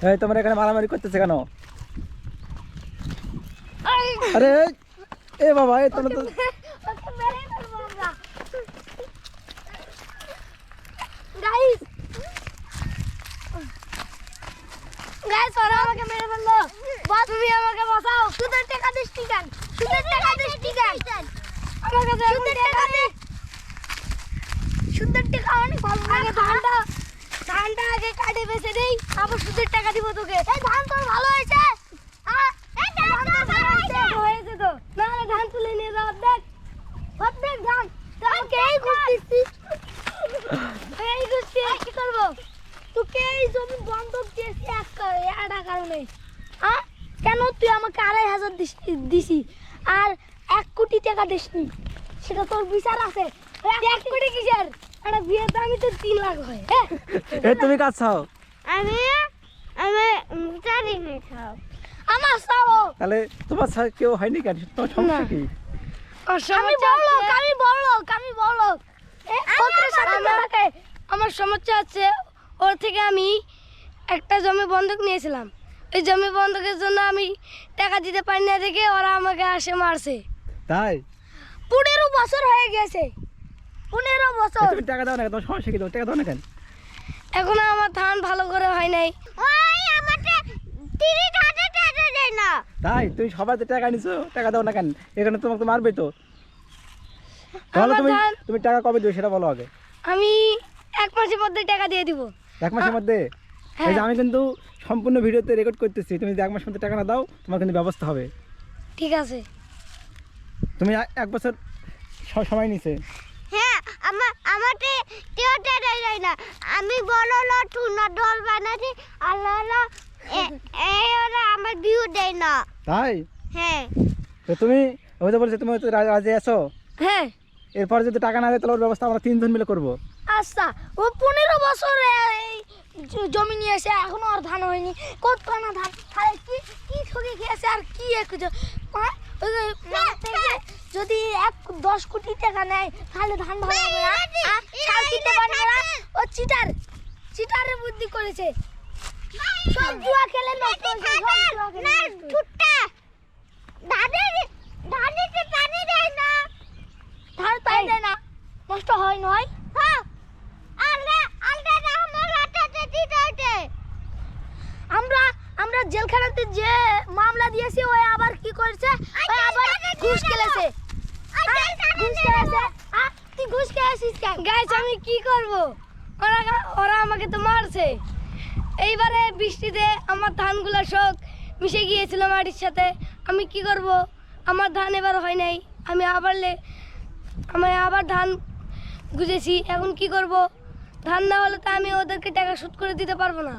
এই তোমরা এখানে মারামারি করতেছে কেন? আরে এ বাবা এই তোমরা তো গাইস ওরা আমাকে মেরে ফেললো। বাস তুমি আমাকে বাঁচাও। সুদের টাকা দিস টিকান, সুদের টাকা দিস টিকান। আমার কাছে সুদের টাকা দে। সুদের টাকা অনেক ভালো লাগে। ধানটা আগে কাটে বেচে দেই, আবার সুদের টাকা দিব তোকে। এই ধান তোর ভালো হয়েছে? এই ধান তো ভালো হয়েছে তো। না ধান তুলে নিয়ে যাও। অর্ধেক ধান তোকে এই খুঁজতেছি, এই খুঁজছি। কি করবো? তোকে এই জমি বন্ধক দিয়েছি একটা কারণে। কেন তুই আমাকে 2,500 দিছি আর 1 কোটি টাকা দিসনি? সেটা তোর বিচার আছে। 1 কোটি কিসের? একটা বিয়ের দামই তো 3 লাখ হয়। এ তুমি কাজ চাও? আমি জানি না খাও। আমার চাও। তাহলে তোমার সাথে কেউ হয়নি কেন? তোমার সমস্যা কি? আমি বড় লোক। আমার সমস্যা আছে, ওর থেকে আমি একটা জমি বন্ধক নিয়েছিলাম। ওই জমি বন্ধকের জন্য আমি টাকা দিতে পারি না দেখে ওরা আমাকে আসে মারছে। তাই 15 বছর হয়ে গেছে। 15 বছর। তুমি টাকা দাও না, তোমার সমস্যা কি? টাকা দাও না কেন? এখনো আমার ধান ভালো করে হয় নাই। ওই আমাকে 30,000 টাকা দেয় না। তাই তুমি সবাই তো টাকা নিছো, টাকা দাও না কেন? এখানে তোমাকে মারবে তো। তাহলে তুমি টাকা কবে দিবে সেটা বলো আগে। আমি 1 মাসের মধ্যে টাকা দিয়ে দিব। 1 মাসের মধ্যে? হ্যাঁ। এই যে আমি কিন্তু সম্পূর্ণ ভিডিওতে রেকর্ড করতেছি, তুমি যদি 1 মাসের মধ্যে টাকা না দাও তোমার কিন্তু ব্যবস্থা হবে। ঠিক আছে। তুমি 1 বছর সময় নিছে। হ্যাঁ আমাকে কেউ টাকা দেয় না। আমি বড় লোক টুনা দল বানাচ্ছি। আল্লাহ এই ওরা আমার ভিউ দেয় না। তাই? হ্যাঁ তো তুমি ওই যে বলছো তুমি তো রাজি আছো? হ্যাঁ। এরপর যদি টাকা না দেয় তাহলে ওর ব্যবস্থা আমরা 3 জন মিলে করবো। আচ্ছা ও 15 বছর এই জমি নিয়ে এসে এখনো আর ধান হয়নি। কত না ধান খালি কি ঠকে খেয়েছে আর কি যদি 10 কোটি টাকা নেয় তাহলে ধান ভালো হবে না। সার কিনতে পারবে না। ও চিটারের বুদ্ধি করেছে। সব জুয়া খেলে নষ্ট হয়েছে। না ছুট্টা ধানেতে পানি দেয় না। ধান পানি দেয় না, নষ্ট হয় নয়। হ্যাঁ আমরা জেলখানাতে যে মামলা দিয়েছি ওই আবার কি করেছে? ওই আবার ঘুষ খেলেছে। তুই ঘুষ খেয়েছিস কেন? গাইস আমি কি করব? ওরা আমাকে তো মারছে। এইবারে বৃষ্টিতে আমার ধানগুলো সব মিশে গিয়েছিল মাটির সাথে। আমি কি করব? আমার ধান এবার হয় নাই। আমি আবার ধান গুজেছি। এখন কি করব? ধান না হলে তো আমি ওদেরকে টাকা শোধ করে দিতে পারবো না।